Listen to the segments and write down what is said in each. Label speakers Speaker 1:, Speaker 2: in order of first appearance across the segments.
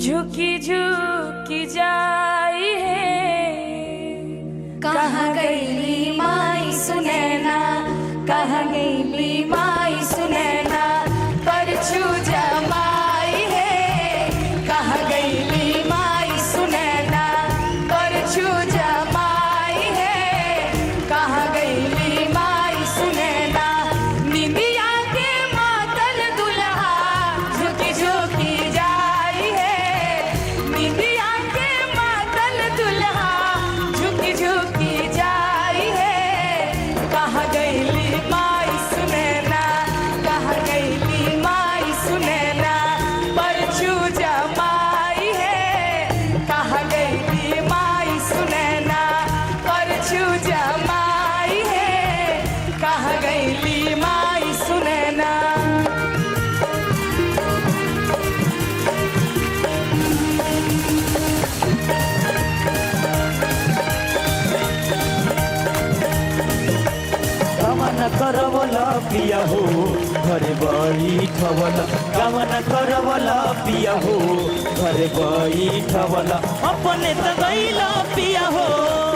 Speaker 1: झुकी झुकी जाई है, कहाँ गईली माई सुनैना, कहाँ गईली माई सुनैना, परछू जमाई है, कहाँ गईली माई सुनैना, परछू जमाई है, कहाँ गईली माई सुनैना, निंदिया के मातल दुल्हा झुकी झुकी जाई है, निंदिया के मातल दुल्हा झुकी झुकी जाई है, कहाँ गईली माई सुनैना, कहाँ गईली माई सुनैना, परछू जमाई है, कहाँ गईली माई सुनैना, परछू जमाई है, कहाँ गईली माई सुनैना।
Speaker 2: गमन करवला पिया हो घरे बैठवला, गमन करवला पिया हो घरे बैठवला, अपने त गईला पिया हो,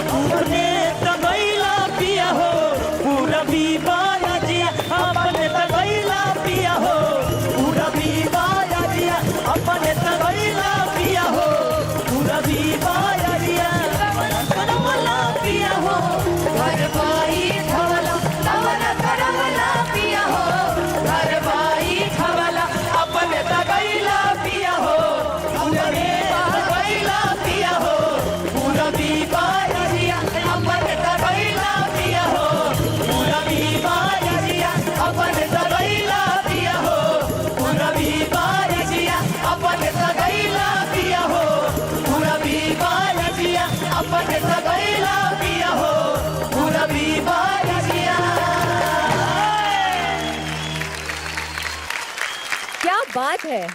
Speaker 2: अपने त गईला पिया हो, पूरा बीबाया जिया, अपने त गईला पिया हो, पूरा बीबाया जिया, अपने त गईला पिया हो, पूरा बीबाया जिया, गमन करवला पिया हो घर बैठवला,
Speaker 1: कवन करवला पिया हो, घर बैठवला,
Speaker 2: अपने त गईला पिया हो, अपने त गईला पिया हो, पूरा बीबाया जिया, अपने त गईला पिया हो, पूरा बीबाया जिया, अपने त गईला पिया हो, पूरा बीबाया जिया, अपने त गईला पिया हो, पूरा बीबाया जिया, अपने त गईला पिया हो, पूरा बीबाया जिया।
Speaker 3: क्या बात है।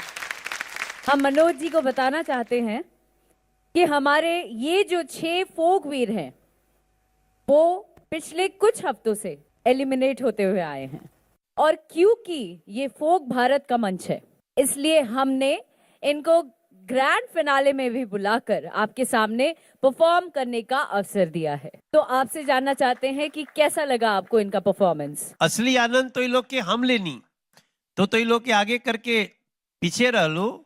Speaker 3: हम मनोज जी को बताना चाहते हैं कि हमारे ये जो 6 फोक वीर हैं वो पिछले कुछ हफ्तों से एलिमिनेट होते हुए आए हैं, और क्योंकि ये फोक भारत का मंच है इसलिए हमने इनको ग्रैंड फिनाले में भी बुलाकर आपके सामने परफॉर्म करने का अवसर दिया है। तो आपसे जानना चाहते हैं कि कैसा लगा आपको इनका परफॉर्मेंस।
Speaker 4: असली आनंद तो ये लोग के हम लेनी तो ये लोग के आगे करके पीछे रह लो,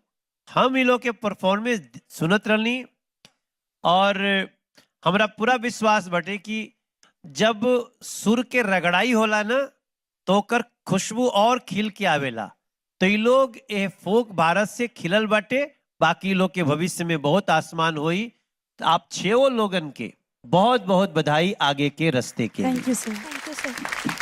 Speaker 4: हम ये लोग के परफॉर्मेंस सुनत रहनी, और हमरा पूरा विश्वास बटे कि जब सुर के रगड़ाई होला ना तो ओकर खुशबू और खिल के आवेला। तो ये लोग ए फोक भारत से खिलल बाटे, बाकी लोग के भविष्य में बहुत आसमान होई। तो आप 6 लोगन के बहुत बहुत बधाई आगे के रास्ते के।
Speaker 1: Thank you sir.